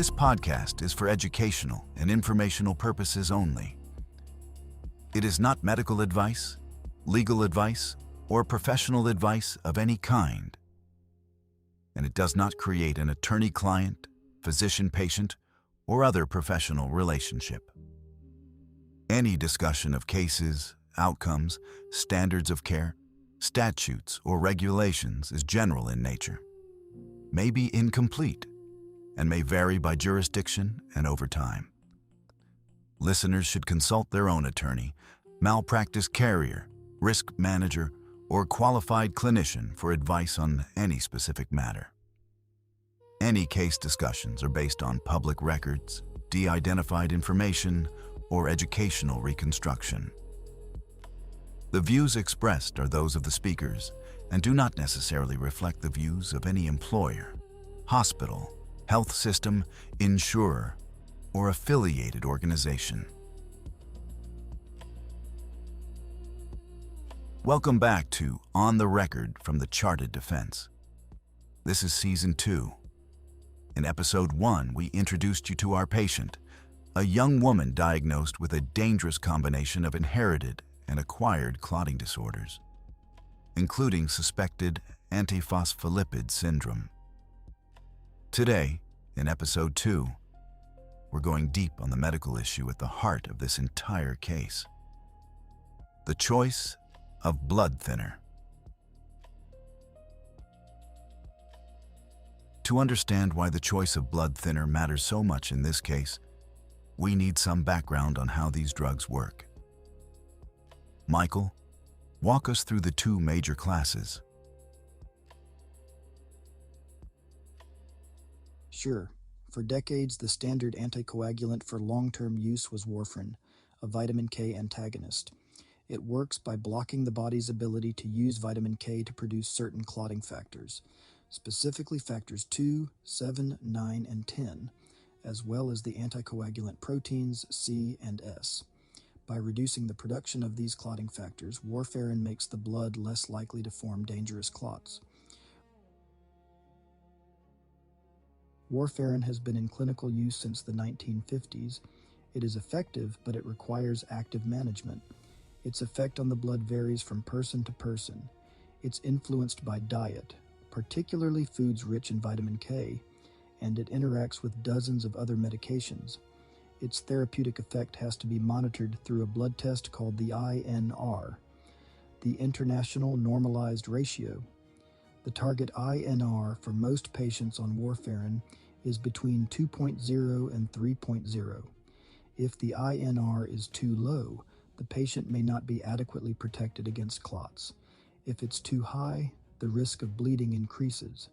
This podcast is for educational and informational purposes only. It is not medical advice, legal advice, or professional advice of any kind. And it does not create an attorney-client, physician-patient, or other professional relationship. Any discussion of cases, outcomes, standards of care, statutes, or regulations is general in nature, may be incomplete, and may vary by jurisdiction and over time. Listeners should consult their own attorney, malpractice carrier, risk manager, or qualified clinician for advice on any specific matter. Any case discussions are based on public records, de-identified information, or educational reconstruction. The views expressed are those of the speakers and do not necessarily reflect the views of any employer, hospital, health system, insurer, or affiliated organization. Welcome back to On the Record from the Charted Defense. This is Season 2. In Episode 1, we introduced you to our patient, a young woman diagnosed with a dangerous combination of inherited and acquired clotting disorders, including suspected antiphospholipid syndrome. Today, in Episode 2, we're going deep on the medical issue at the heart of this entire case: the choice of blood thinner. To understand why the choice of blood thinner matters so much in this case, we need some background on how these drugs work. Michael, walk us through the two major classes. Sure. For decades, the standard anticoagulant for long-term use was warfarin, a vitamin K antagonist. It works by blocking the body's ability to use vitamin K to produce certain clotting factors, specifically factors 2, 7, 9, and 10, as well as the anticoagulant proteins C and S. By reducing the production of these clotting factors, warfarin makes the blood less likely to form dangerous clots. Warfarin has been in clinical use since the 1950s. It is effective, but it requires active management. Its effect on the blood varies from person to person. It's influenced by diet, particularly foods rich in vitamin K, and it interacts with dozens of other medications. Its therapeutic effect has to be monitored through a blood test called the INR, the International Normalized Ratio. The target INR for most patients on warfarin is between 2.0 and 3.0. If the INR is too low, the patient may not be adequately protected against clots. If it's too high, the risk of bleeding increases.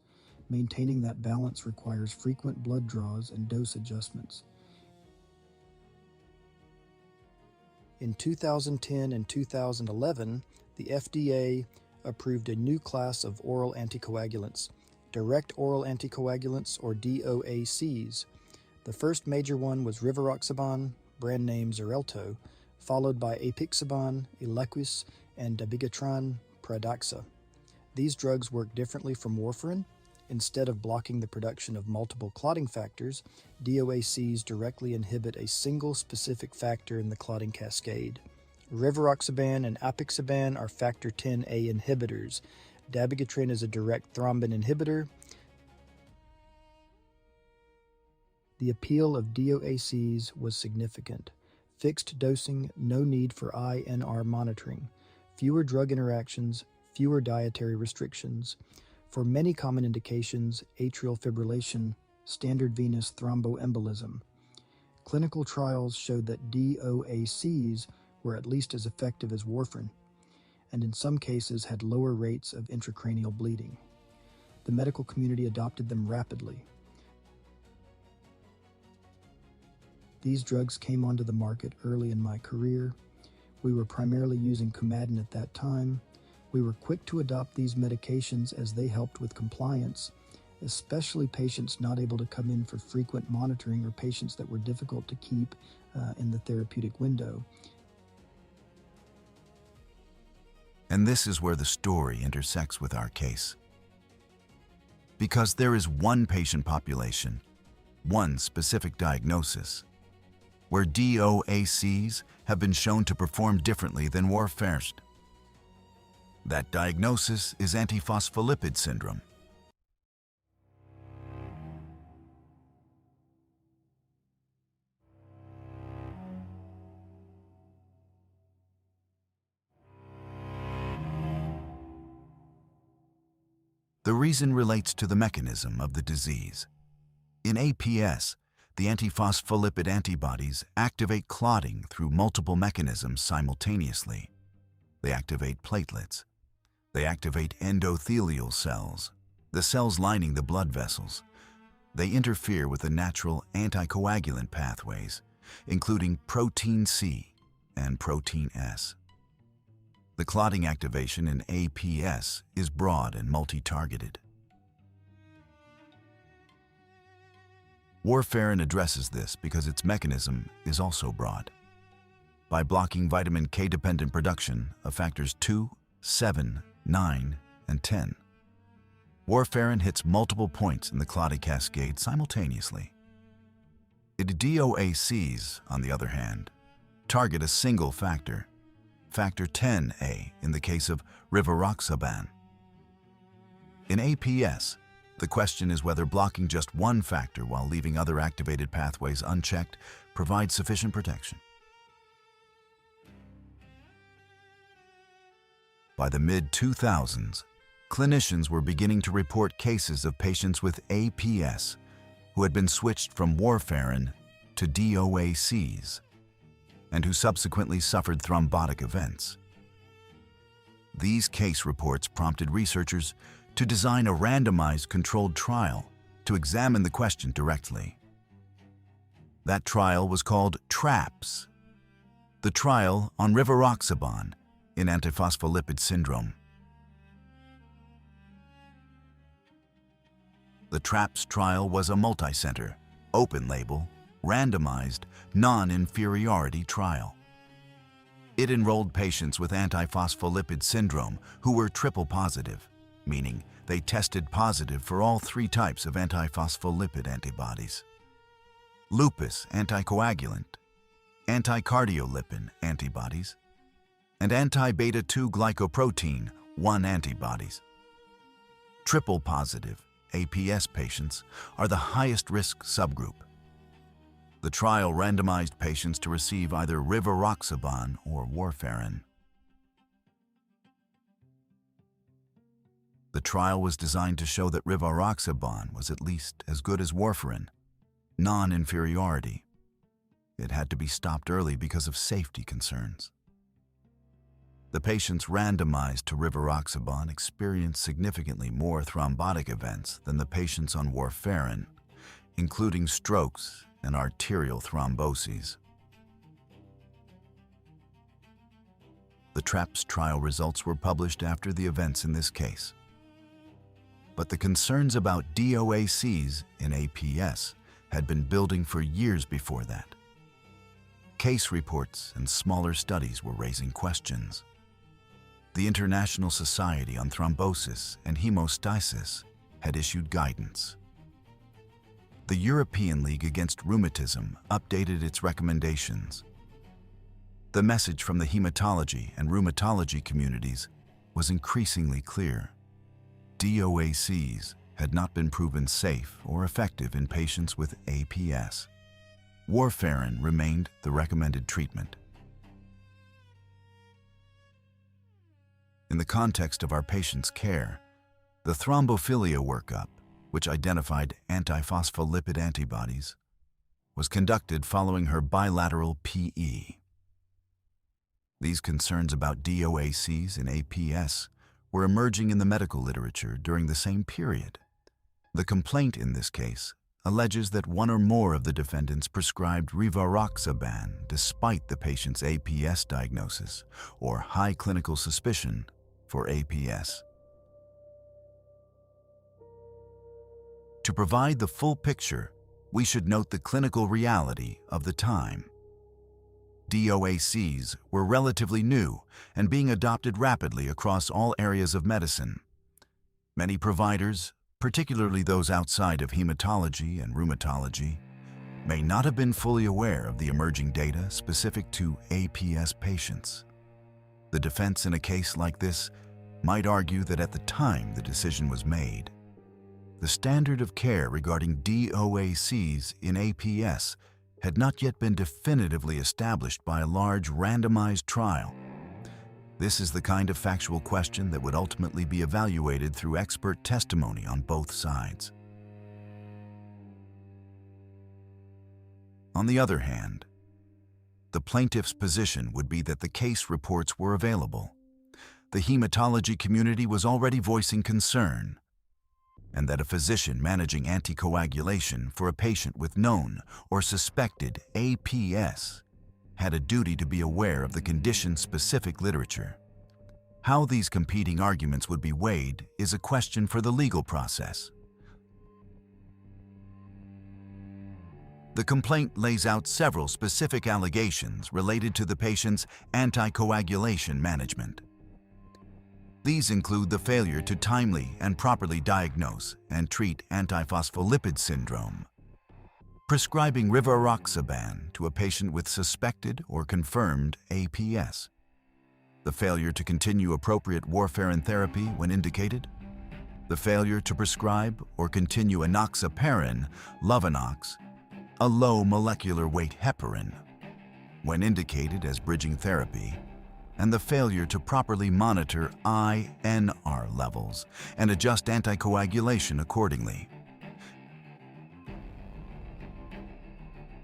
Maintaining that balance requires frequent blood draws and dose adjustments. In 2010 and 2011, the FDA approved a new class of oral anticoagulants, direct oral anticoagulants, or DOACs. The first major one was rivaroxaban, brand name Xarelto, followed by apixaban, Eliquis, and dabigatran, Pradaxa. These drugs work differently from warfarin. Instead of blocking the production of multiple clotting factors, DOACs directly inhibit a single specific factor in the clotting cascade. Rivaroxaban and apixaban are factor 10A inhibitors. Dabigatran is a direct thrombin inhibitor. The appeal of DOACs was significant. Fixed dosing, no need for INR monitoring, fewer drug interactions, fewer dietary restrictions. For many common indications, atrial fibrillation, standard venous thromboembolism. Clinical trials showed that DOACs were at least as effective as warfarin, and in some cases had lower rates of intracranial bleeding. The medical community adopted them rapidly. These drugs came onto the market early in my career. We were primarily using Coumadin at that time. We were quick to adopt these medications as they helped with compliance, especially patients not able to come in for frequent monitoring or patients that were difficult to keep in the therapeutic window. And this is where the story intersects with our case. Because there is one patient population, one specific diagnosis, where DOACs have been shown to perform differently than warfarin. That diagnosis is antiphospholipid syndrome. The reason relates to the mechanism of the disease. In APS, the antiphospholipid antibodies activate clotting through multiple mechanisms simultaneously. They activate platelets. They activate endothelial cells, the cells lining the blood vessels. They interfere with the natural anticoagulant pathways, including protein C and protein S. The clotting activation in APS is broad and multi-targeted. Warfarin addresses this because its mechanism is also broad. By blocking vitamin K-dependent production of factors 2, 7, 9, and 10, warfarin hits multiple points in the clotting cascade simultaneously. DOACs, on the other hand, target a single factor, factor 10A in the case of rivaroxaban. In APS, the question is whether blocking just one factor while leaving other activated pathways unchecked provides sufficient protection. By the mid-2000s, clinicians were beginning to report cases of patients with APS who had been switched from warfarin to DOACs and who subsequently suffered thrombotic events. These case reports prompted researchers to design a randomized controlled trial to examine the question directly. That trial was called TRAPS, the trial on rivaroxaban in antiphospholipid syndrome. The TRAPS trial was a multi-center, open-label, randomized, non-inferiority trial. It enrolled patients with antiphospholipid syndrome who were triple positive, meaning they tested positive for all three types of antiphospholipid antibodies: lupus anticoagulant, anticardiolipin antibodies, and anti-beta-2 glycoprotein 1 antibodies. Triple positive APS patients are the highest risk subgroup. The trial randomized patients to receive either rivaroxaban or warfarin. The trial was designed to show that rivaroxaban was at least as good as warfarin, non-inferiority. It had to be stopped early because of safety concerns. The patients randomized to rivaroxaban experienced significantly more thrombotic events than the patients on warfarin, including strokes and arterial thromboses. The TRAPS trial results were published after the events in this case. But the concerns about DOACs in APS had been building for years before that. Case reports and smaller studies were raising questions. The International Society on Thrombosis and Hemostasis had issued guidance. The European League Against Rheumatism updated its recommendations. The message from the hematology and rheumatology communities was increasingly clear. DOACs had not been proven safe or effective in patients with APS. Warfarin remained the recommended treatment. In the context of our patient's care, the thrombophilia workup, which identified antiphospholipid antibodies, was conducted following her bilateral PE. These concerns about DOACs in APS were emerging in the medical literature during the same period. The complaint in this case alleges that one or more of the defendants prescribed rivaroxaban despite the patient's APS diagnosis or high clinical suspicion for APS. To provide the full picture, we should note the clinical reality of the time. DOACs were relatively new and being adopted rapidly across all areas of medicine. Many providers, particularly those outside of hematology and rheumatology, may not have been fully aware of the emerging data specific to APS patients. The defense in a case like this might argue that at the time the decision was made, the standard of care regarding DOACs in APS had not yet been definitively established by a large randomized trial. This is the kind of factual question that would ultimately be evaluated through expert testimony on both sides. On the other hand, the plaintiff's position would be that the case reports were available. The hematology community was already voicing concern, and that a physician managing anticoagulation for a patient with known or suspected APS had a duty to be aware of the condition-specific literature. How these competing arguments would be weighed is a question for the legal process. The complaint lays out several specific allegations related to the patient's anticoagulation management. These include the failure to timely and properly diagnose and treat antiphospholipid syndrome, prescribing rivaroxaban to a patient with suspected or confirmed APS, the failure to continue appropriate warfarin therapy when indicated, the failure to prescribe or continue enoxaparin, Lovenox, a low molecular weight heparin, when indicated as bridging therapy, and the failure to properly monitor INR levels and adjust anticoagulation accordingly.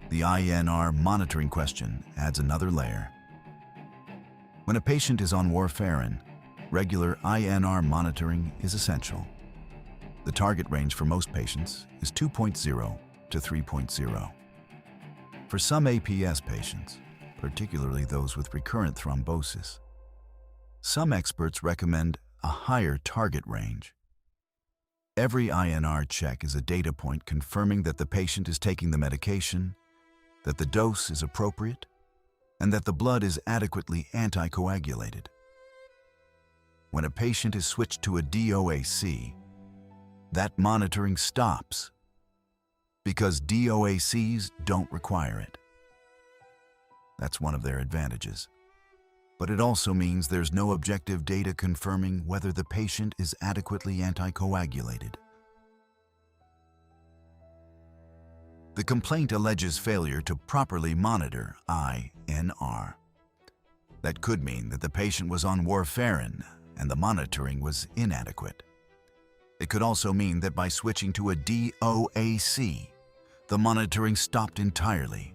The INR monitoring question adds another layer. When a patient is on warfarin, regular INR monitoring is essential. The target range for most patients is 2.0 to 3.0. For some APS patients, particularly those with recurrent thrombosis, some experts recommend a higher target range. Every INR check is a data point confirming that the patient is taking the medication, that the dose is appropriate, and that the blood is adequately anticoagulated. When a patient is switched to a DOAC, that monitoring stops because DOACs don't require it. That's one of their advantages. But it also means there's no objective data confirming whether the patient is adequately anticoagulated. The complaint alleges failure to properly monitor INR. That could mean that the patient was on warfarin and the monitoring was inadequate. It could also mean that by switching to a DOAC, the monitoring stopped entirely.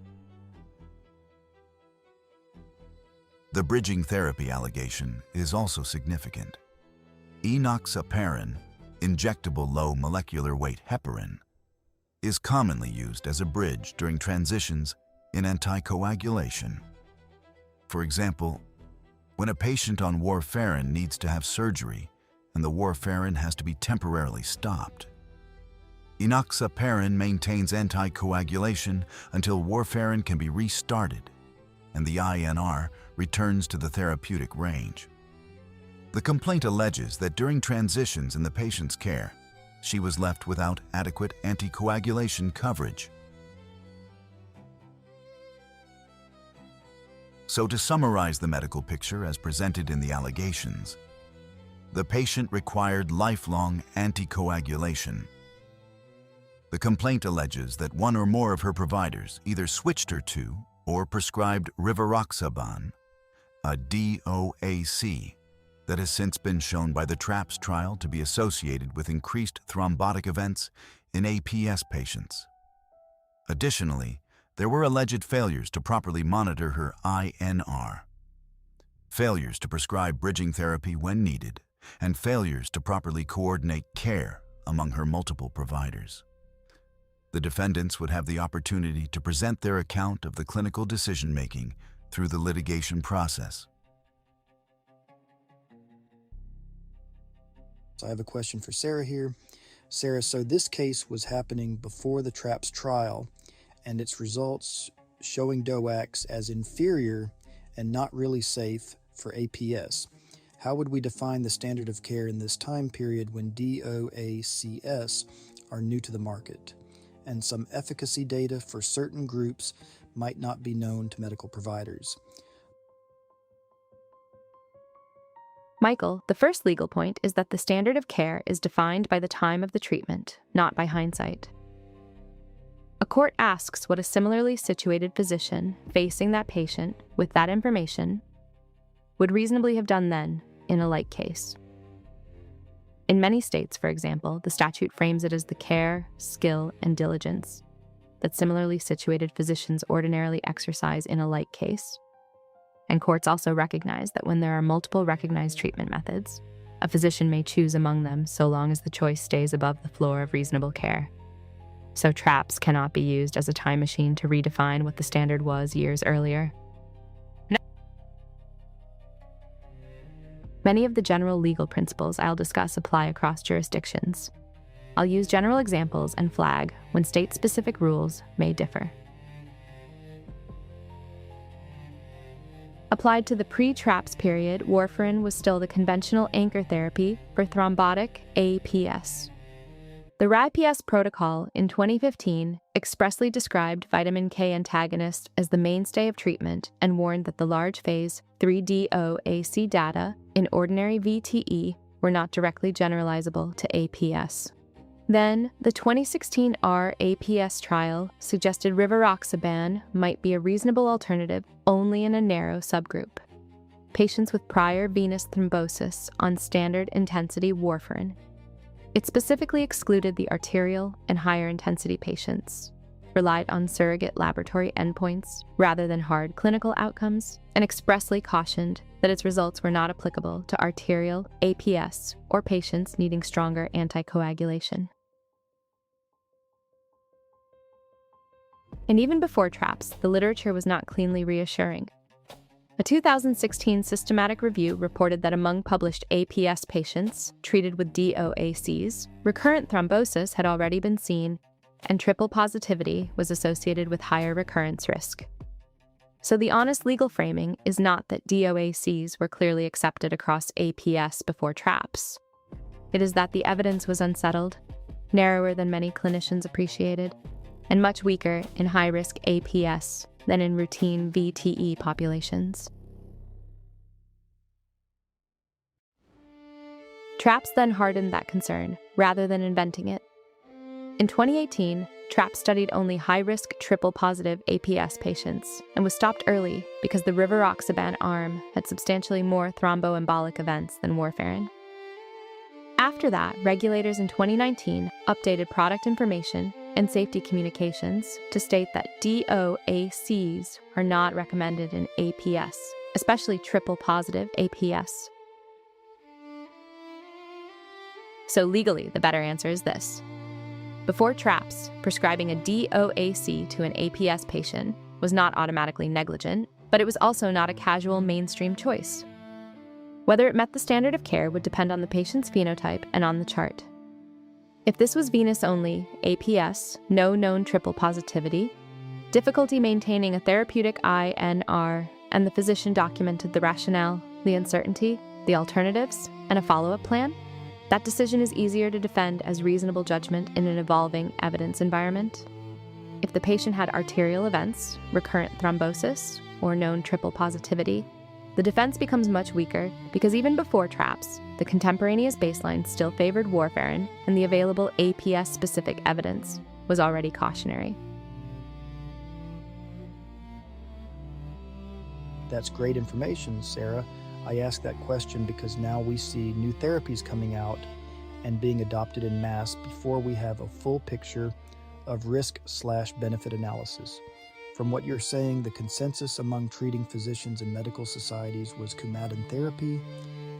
The bridging therapy allegation is also significant. Enoxaparin, injectable low molecular weight heparin, is commonly used as a bridge during transitions in anticoagulation. For example, when a patient on warfarin needs to have surgery and the warfarin has to be temporarily stopped, enoxaparin maintains anticoagulation until warfarin can be restarted and the INR returns to the therapeutic range. The complaint alleges that during transitions in the patient's care, she was left without adequate anticoagulation coverage. So to summarize the medical picture as presented in the allegations, the patient required lifelong anticoagulation. The complaint alleges that one or more of her providers either switched her to or prescribed rivaroxaban, a DOAC that has since been shown by the TRAPS trial to be associated with increased thrombotic events in APS patients. Additionally, there were alleged failures to properly monitor her INR, failures to prescribe bridging therapy when needed, and failures to properly coordinate care among her multiple providers. The defendants would have the opportunity to present their account of the clinical decision-making through the litigation process. So I have a question for Sarah here. Sarah, so this case was happening before the TRAPS trial, and its results showing DOACs as inferior and not really safe for APS. How would we define the standard of care in this time period when DOACs are new to the market, and some efficacy data for certain groups might not be known to medical providers? Michael, the first legal point is that the standard of care is defined by the time of the treatment, not by hindsight. A court asks what a similarly situated physician facing that patient with that information would reasonably have done then in a like case. In many states, for example, the statute frames it as the care, skill, and diligence that similarly situated physicians ordinarily exercise in a like case. And courts also recognize that when there are multiple recognized treatment methods, a physician may choose among them so long as the choice stays above the floor of reasonable care. So TRAPS cannot be used as a time machine to redefine what the standard was years earlier. Many of the general legal principles I'll discuss apply across jurisdictions. I'll use general examples and flag when state-specific rules may differ. Applied to the pre-TRAPS period, warfarin was still the conventional anchor therapy for thrombotic APS. The RIPS protocol in 2015 expressly described vitamin K antagonists as the mainstay of treatment and warned that the large phase 3 DOAC data in ordinary VTE were not directly generalizable to APS. Then, the 2016 R-APS trial suggested rivaroxaban might be a reasonable alternative only in a narrow subgroup: patients with prior venous thrombosis on standard intensity warfarin. It specifically excluded the arterial and higher intensity patients, relied on surrogate laboratory endpoints rather than hard clinical outcomes, and expressly cautioned that its results were not applicable to arterial APS or patients needing stronger anticoagulation. And even before TRAPS, the literature was not cleanly reassuring. A 2016 systematic review reported that among published APS patients treated with DOACs, recurrent thrombosis had already been seen, and triple positivity was associated with higher recurrence risk. So the honest legal framing is not that DOACs were clearly accepted across APS before TRAPS. It is that the evidence was unsettled, narrower than many clinicians appreciated, and much weaker in high-risk APS than in routine VTE populations. TRAPS then hardened that concern, rather than inventing it. In 2018, TRAPS studied only high-risk triple-positive APS patients and was stopped early because the rivaroxaban arm had substantially more thromboembolic events than warfarin. After that, regulators in 2019 updated product information and safety communications to state that DOACs are not recommended in APS, especially triple-positive APS. So legally, the better answer is this. Before TRAPS, prescribing a DOAC to an APS patient was not automatically negligent, but it was also not a casual mainstream choice. Whether it met the standard of care would depend on the patient's phenotype and on the chart. If this was venous-only APS, no known triple positivity, difficulty maintaining a therapeutic INR, and the physician documented the rationale, the uncertainty, the alternatives, and a follow-up plan, that decision is easier to defend as reasonable judgment in an evolving evidence environment. If the patient had arterial events, recurrent thrombosis, or known triple positivity, the defense becomes much weaker because even before TRAPS, the contemporaneous baseline still favored warfarin, and the available APS-specific evidence was already cautionary. That's great information, Sarah. I ask that question because now we see new therapies coming out and being adopted en masse before we have a full picture of risk/benefit analysis. From what you're saying, the consensus among treating physicians and medical societies was Coumadin therapy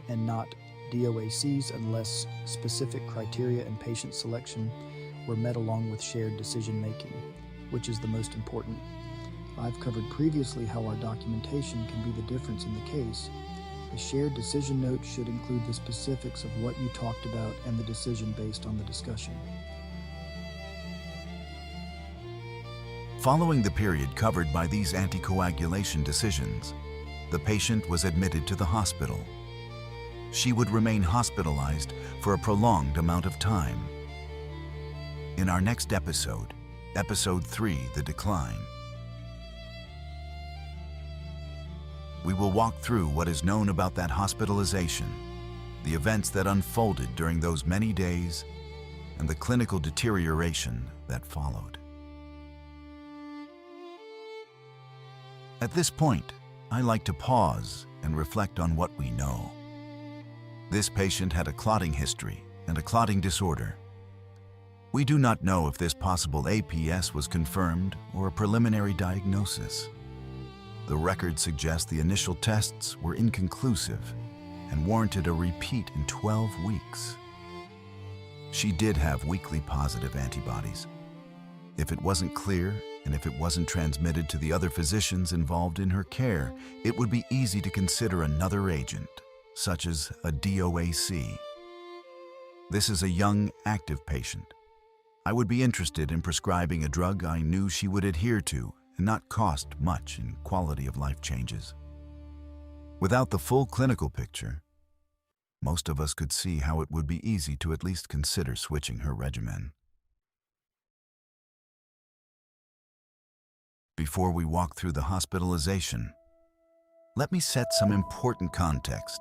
and not DOACs unless specific criteria and patient selection were met along with shared decision-making, which is the most important. I've covered previously how our documentation can be the difference in the case. A shared decision note should include the specifics of what you talked about and the decision based on the discussion. Following the period covered by these anticoagulation decisions, the patient was admitted to the hospital. she would remain hospitalized for a prolonged amount of time. In our next episode, Episode 3, The Decline, we will walk through what is known about that hospitalization, the events that unfolded during those many days, and the clinical deterioration that followed. At this point, I like to pause and reflect on what we know. This patient had a clotting history and a clotting disorder. We do not know if this possible APS was confirmed or a preliminary diagnosis. The record suggests the initial tests were inconclusive and warranted a repeat in 12 weeks. She did have weakly positive antibodies. If it wasn't clear, and if it wasn't transmitted to the other physicians involved in her care, it would be easy to consider another agent, such as a DOAC. This is a young, active patient. I would be interested in prescribing a drug I knew she would adhere to and not cost much in quality of life changes. Without the full clinical picture, most of us could see how it would be easy to at least consider switching her regimen. Before we walk through the hospitalization, let me set some important context.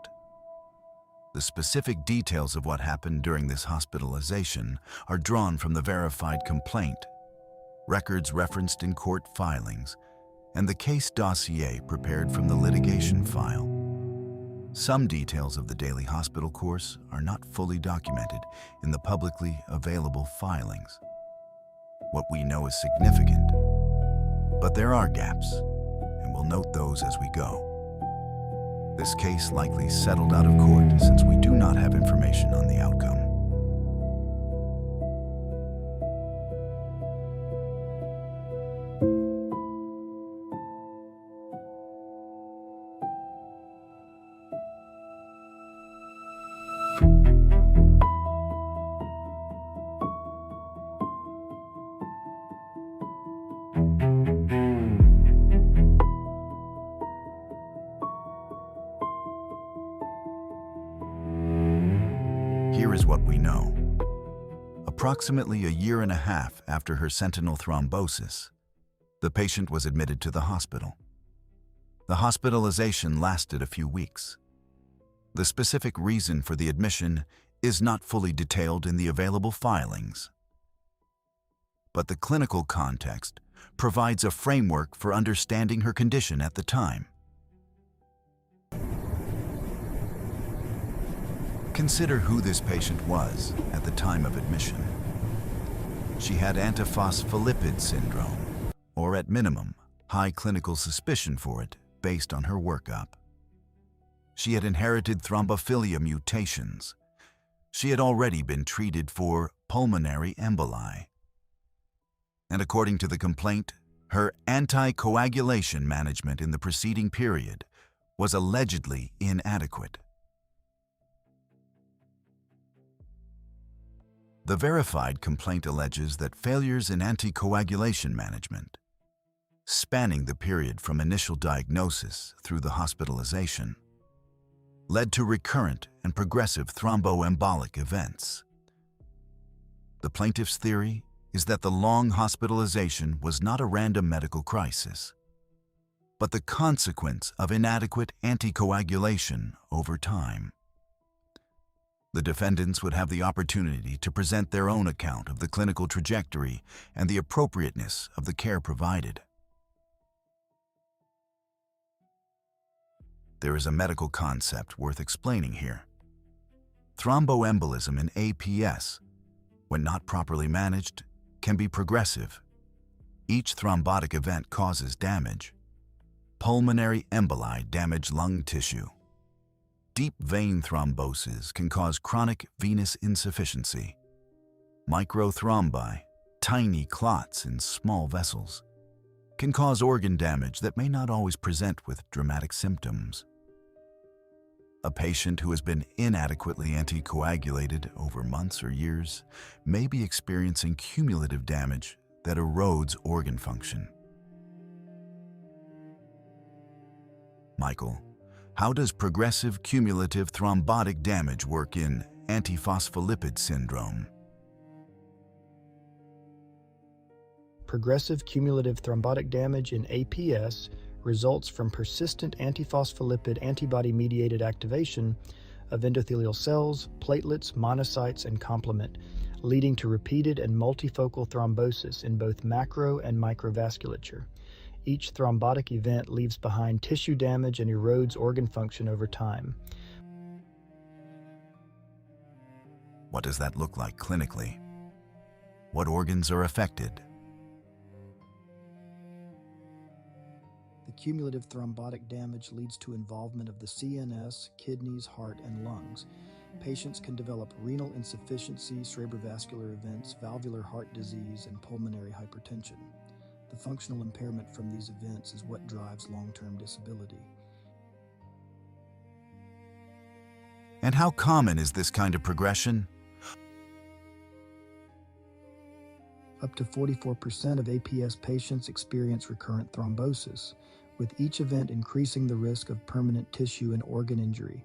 The specific details of what happened during this hospitalization are drawn from the verified complaint, records referenced in court filings, and the case dossier prepared from the litigation file. Some details of the daily hospital course are not fully documented in the publicly available filings. What we know is significant, but there are gaps, and we'll note those as we go. This case likely settled out of court since we do not have information on the outcome. Here is what we know. Approximately a year and a half after her sentinel thrombosis, the patient was admitted to the hospital. The hospitalization lasted a few weeks. The specific reason for the admission is not fully detailed in the available filings, but the clinical context provides a framework for understanding her condition at the time. Consider who this patient was at the time of admission. She had antiphospholipid syndrome, or at minimum, high clinical suspicion for it based on her workup. She had inherited thrombophilia mutations. She had already been treated for pulmonary emboli. And according to the complaint, her anticoagulation management in the preceding period was allegedly inadequate. The verified complaint alleges that failures in anticoagulation management, spanning the period from initial diagnosis through the hospitalization, led to recurrent and progressive thromboembolic events. The plaintiff's theory is that the long hospitalization was not a random medical crisis, but the consequence of inadequate anticoagulation over time. The defendants would have the opportunity to present their own account of the clinical trajectory and the appropriateness of the care provided. There is a medical concept worth explaining here. Thromboembolism in APS, when not properly managed, can be progressive. Each thrombotic event causes damage. Pulmonary emboli damage lung tissue. Deep vein thrombosis can cause chronic venous insufficiency. Microthrombi, tiny clots in small vessels, can cause organ damage that may not always present with dramatic symptoms. A patient who has been inadequately anticoagulated over months or years may be experiencing cumulative damage that erodes organ function. Michael, How does progressive cumulative thrombotic damage work in antiphospholipid syndrome? Progressive cumulative thrombotic damage in APS results from persistent antiphospholipid antibody-mediated activation of endothelial cells, platelets, monocytes, and complement, leading to repeated and multifocal thrombosis in both macro and microvasculature. Each thrombotic event leaves behind tissue damage and erodes organ function over time. What does that look like clinically? What organs are affected? The cumulative thrombotic damage leads to involvement of the CNS, kidneys, heart, and lungs. Patients can develop renal insufficiency, cerebrovascular events, valvular heart disease, and pulmonary hypertension. The functional impairment from these events is what drives long-term disability. And how common is this kind of progression? Up to 44% of APS patients experience recurrent thrombosis, with each event increasing the risk of permanent tissue and organ injury.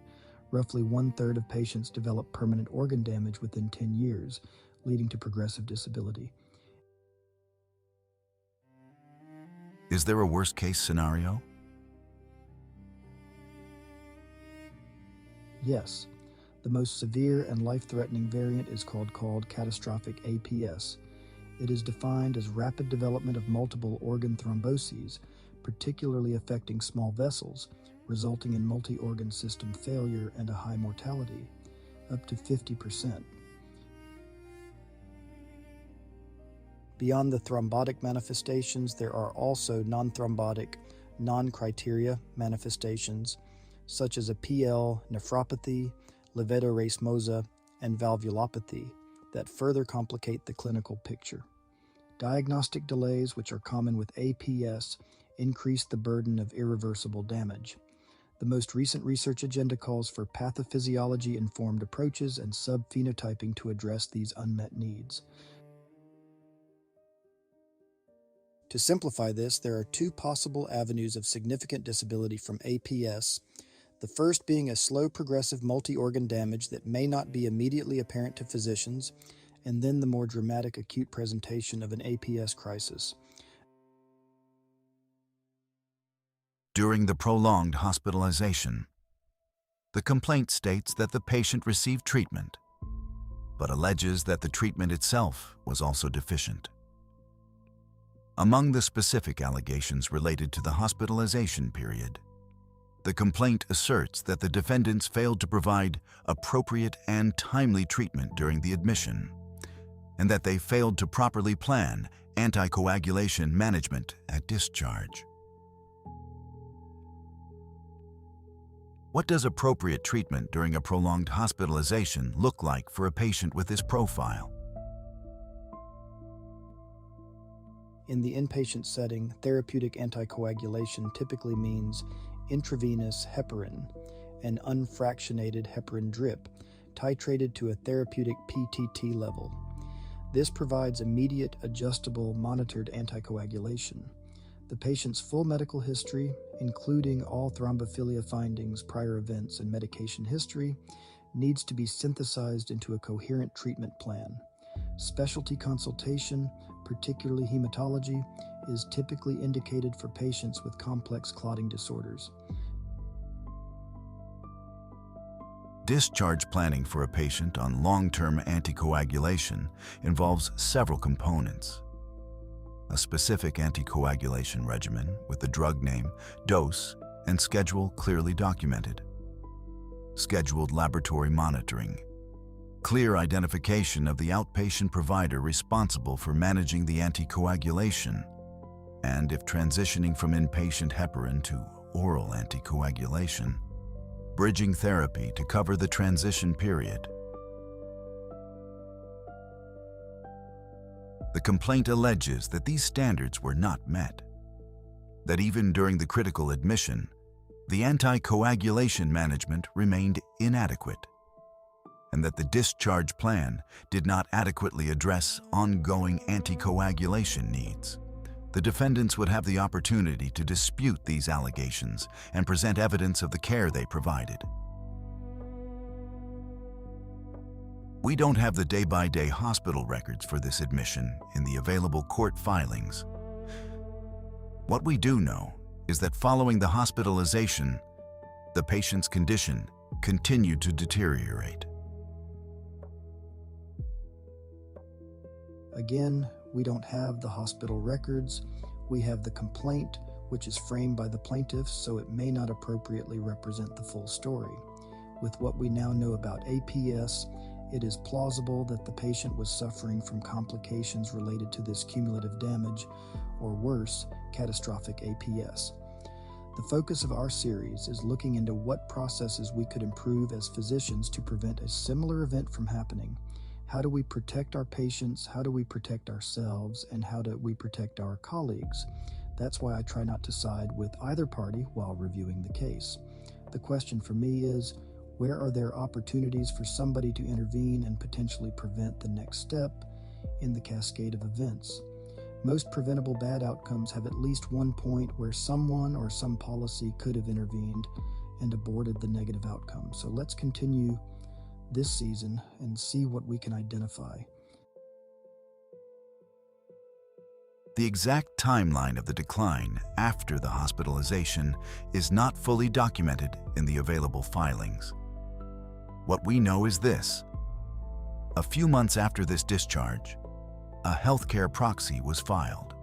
Roughly 1/3 of patients develop permanent organ damage within 10 years, leading to progressive disability. Is there a worst-case scenario? Yes. The most severe and life-threatening variant is called catastrophic APS. It is defined as rapid development of multiple organ thromboses, particularly affecting small vessels, resulting in multi-organ system failure and a high mortality, up to 50%. Beyond the thrombotic manifestations, there are also non-thrombotic, non-criteria manifestations, such as a PL nephropathy, levatoracimosa, and valvulopathy, that further complicate the clinical picture. Diagnostic delays, which are common with APS, increase the burden of irreversible damage. The most recent research agenda calls for pathophysiology-informed approaches and subphenotyping to address these unmet needs. To simplify this, there are two possible avenues of significant disability from APS, the first being a slow progressive multi-organ damage that may not be immediately apparent to physicians, and then the more dramatic acute presentation of an APS crisis. During the prolonged hospitalization, the complaint states that the patient received treatment, but alleges that the treatment itself was also deficient. Among the specific allegations related to the hospitalization period, the complaint asserts that the defendants failed to provide appropriate and timely treatment during the admission, and that they failed to properly plan anticoagulation management at discharge. What does appropriate treatment during a prolonged hospitalization look like for a patient with this profile? In the inpatient setting, therapeutic anticoagulation typically means intravenous heparin, an unfractionated heparin drip, titrated to a therapeutic PTT level. This provides immediate, adjustable, monitored anticoagulation. The patient's full medical history, including all thrombophilia findings, prior events, and medication history, needs to be synthesized into a coherent treatment plan. Specialty consultation, particularly hematology, is typically indicated for patients with complex clotting disorders. Discharge planning for a patient on long-term anticoagulation involves several components. A specific anticoagulation regimen with the drug name, dose, and schedule clearly documented. Scheduled laboratory monitoring. Clear identification of the outpatient provider responsible for managing the anticoagulation, and if transitioning from inpatient heparin to oral anticoagulation, bridging therapy to cover the transition period. The complaint alleges that these standards were not met, that even during the critical admission, the anticoagulation management remained inadequate, and that the discharge plan did not adequately address ongoing anticoagulation needs. the defendants would have the opportunity to dispute these allegations and present evidence of the care they provided. We don't have the day-by-day hospital records for this admission in the available court filings. What we do know is that following the hospitalization, the patient's condition continued to deteriorate. Again, we don't have the hospital records. We have the complaint, which is framed by the plaintiff, so it may not appropriately represent the full story. With what we now know about APS, it is plausible that the patient was suffering from complications related to this cumulative damage, or worse, catastrophic APS. The focus of our series is looking into what processes we could improve as physicians to prevent a similar event from happening. How do we protect our patients? How do we protect ourselves? And how do we protect our colleagues? That's why I try not to side with either party while reviewing the case. The question for me is, where are there opportunities for somebody to intervene and potentially prevent the next step in the cascade of events? Most preventable bad outcomes have at least one point where someone or some policy could have intervened and aborted the negative outcome. So let's continue this season and see what we can identify. The exact timeline of the decline after the hospitalization is not fully documented in the available filings. What we know is this: a few months after this discharge, a healthcare proxy was filed.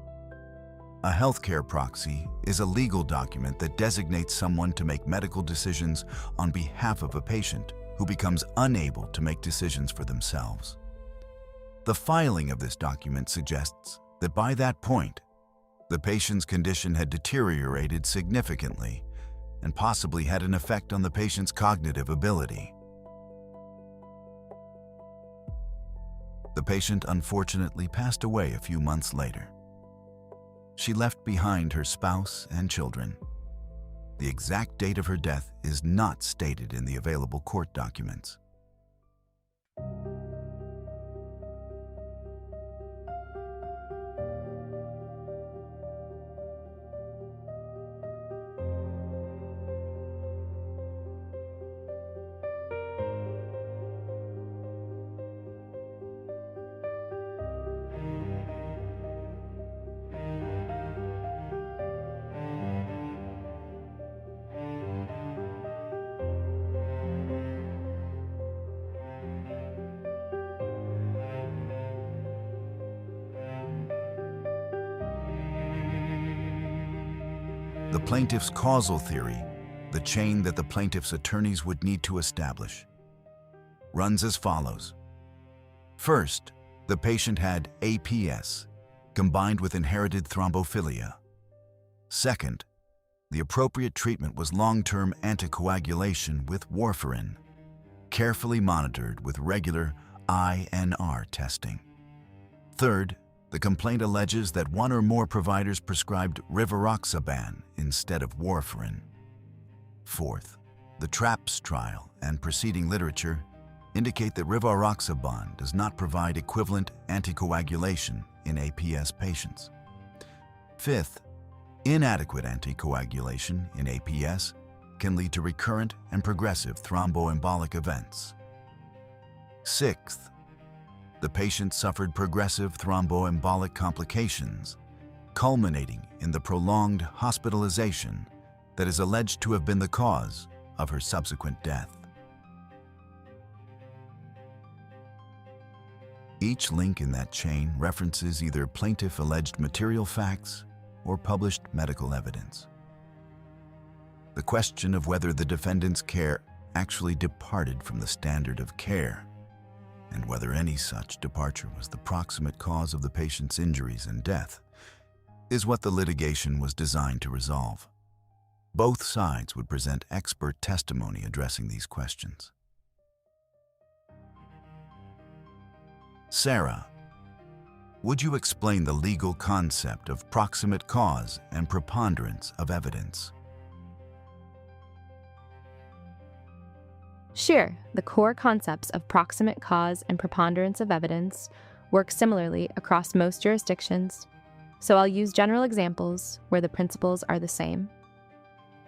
A healthcare proxy is a legal document that designates someone to make medical decisions on behalf of a patient who becomes unable to make decisions for themselves. The filing of this document suggests that by that point, the patient's condition had deteriorated significantly and possibly had an effect on the patient's cognitive ability. The patient unfortunately passed away a few months later. She left behind her spouse and children. The exact date of her death is not stated in the available court documents. The plaintiff's causal theory, the chain that the plaintiff's attorneys would need to establish, runs as follows. First, the patient had APS combined with inherited thrombophilia. Second, the appropriate treatment was long-term anticoagulation with warfarin, carefully monitored with regular INR testing. Third, the complaint alleges that one or more providers prescribed rivaroxaban instead of warfarin. Fourth, the TRAPS trial and preceding literature indicate that rivaroxaban does not provide equivalent anticoagulation in APS patients. Fifth, inadequate anticoagulation in APS can lead to recurrent and progressive thromboembolic events. Sixth, the patient suffered progressive thromboembolic complications, culminating in the prolonged hospitalization that is alleged to have been the cause of her subsequent death. Each link in that chain references either plaintiff-alleged material facts or published medical evidence. The question of whether the defendant's care actually departed from the standard of care, and whether any such departure was the proximate cause of the patient's injuries and death, is what the litigation was designed to resolve. Both sides would present expert testimony addressing these questions. Sarah, would you explain the legal concept of proximate cause and preponderance of evidence? Sure, the core concepts of proximate cause and preponderance of evidence work similarly across most jurisdictions, so I'll use general examples where the principles are the same.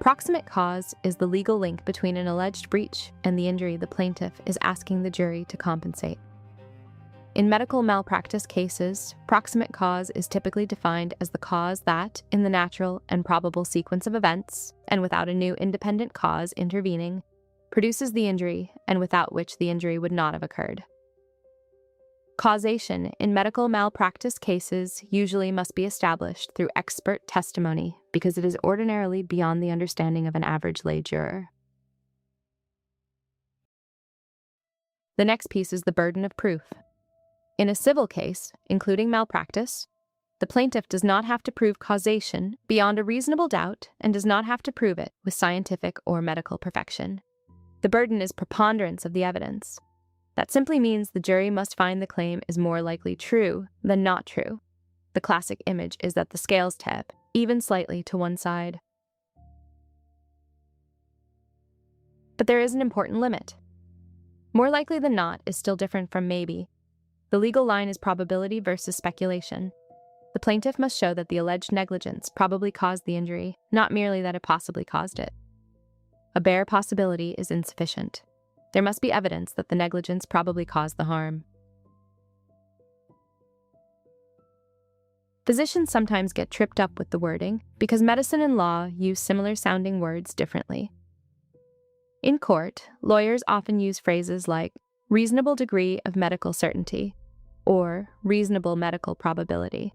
Proximate cause is the legal link between an alleged breach and the injury the plaintiff is asking the jury to compensate. In medical malpractice cases, proximate cause is typically defined as the cause that, in the natural and probable sequence of events, and without a new independent cause intervening, produces the injury and without which the injury would not have occurred. Causation in medical malpractice cases usually must be established through expert testimony because it is ordinarily beyond the understanding of an average lay juror. The next piece is the burden of proof. In a civil case, including malpractice, the plaintiff does not have to prove causation beyond a reasonable doubt and does not have to prove it with scientific or medical perfection. The burden is preponderance of the evidence. That simply means the jury must find the claim is more likely true than not true. The classic image is that the scales tip, even slightly, to one side. But there is an important limit. More likely than not is still different from maybe. The legal line is probability versus speculation. The plaintiff must show that the alleged negligence probably caused the injury, not merely that it possibly caused it. A bare possibility is insufficient. There must be evidence that the negligence probably caused the harm. Physicians sometimes get tripped up with the wording because medicine and law use similar-sounding words differently. In court, lawyers often use phrases like reasonable degree of medical certainty or reasonable medical probability,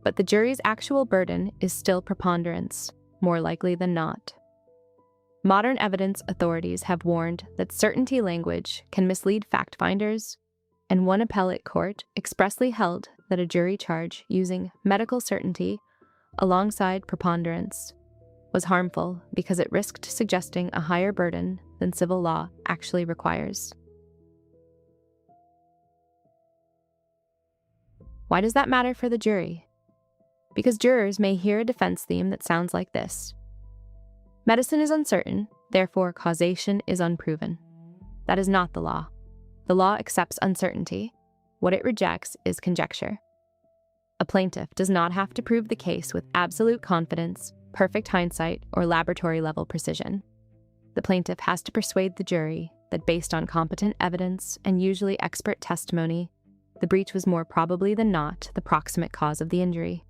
but the jury's actual burden is still preponderance, more likely than not. Modern evidence authorities have warned that certainty language can mislead fact-finders, and one appellate court expressly held that a jury charge using medical certainty alongside preponderance was harmful because it risked suggesting a higher burden than civil law actually requires. Why does that matter for the jury? Because jurors may hear a defense theme that sounds like this. Medicine is uncertain, therefore causation is unproven. That is not the law. The law accepts uncertainty. What it rejects is conjecture. A plaintiff does not have to prove the case with absolute confidence, perfect hindsight, or laboratory-level precision. The plaintiff has to persuade the jury that based on competent evidence and usually expert testimony, the breach was more probably than not the proximate cause of the injury.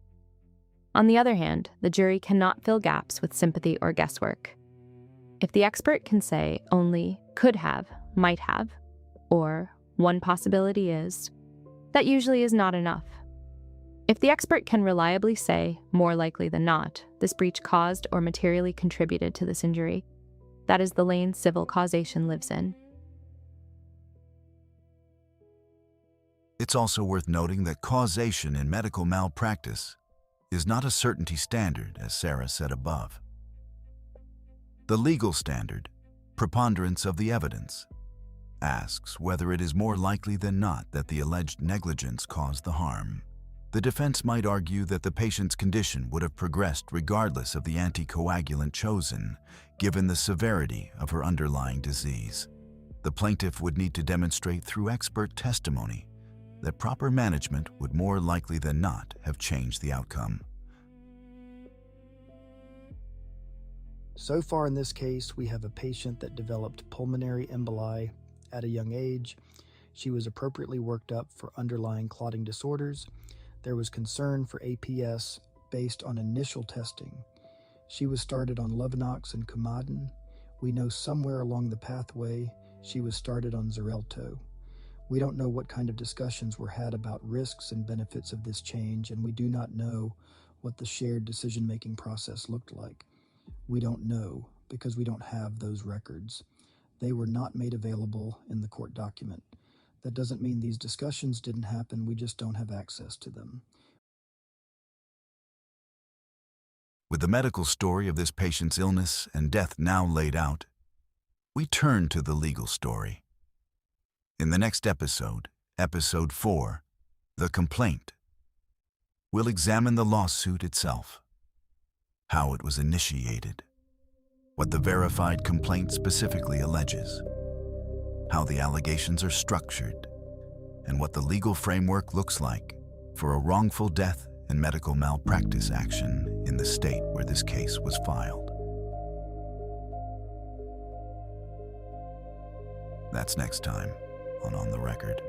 On the other hand, the jury cannot fill gaps with sympathy or guesswork. If the expert can say only could have, might have, or one possibility is, that usually is not enough. If the expert can reliably say, more likely than not, this breach caused or materially contributed to this injury, that is the lane civil causation lives in. It's also worth noting that causation in medical malpractice is not a certainty standard, as Sarah said above. The legal standard, preponderance of the evidence, asks whether it is more likely than not that the alleged negligence caused the harm. The defense might argue that the patient's condition would have progressed regardless of the anticoagulant chosen, given the severity of her underlying disease. The plaintiff would need to demonstrate through expert testimony that proper management would more likely than not have changed the outcome. So far in this case, we have a patient that developed pulmonary emboli at a young age. She was appropriately worked up for underlying clotting disorders. There was concern for APS based on initial testing. She was started on Lovenox and Coumadin. We know somewhere along the pathway she was started on Xarelto. We don't know what kind of discussions were had about risks and benefits of this change, and we do not know what the shared decision-making process looked like. We don't know because we don't have those records. They were not made available in the court document. That doesn't mean these discussions didn't happen, we just don't have access to them. With the medical story of this patient's illness and death now laid out, we turn to the legal story. In the next episode, Episode 4, The Complaint, we'll examine the lawsuit itself, how it was initiated, what the verified complaint specifically alleges, how the allegations are structured, and what the legal framework looks like for a wrongful death and medical malpractice action in the state where this case was filed. That's next time on the Record.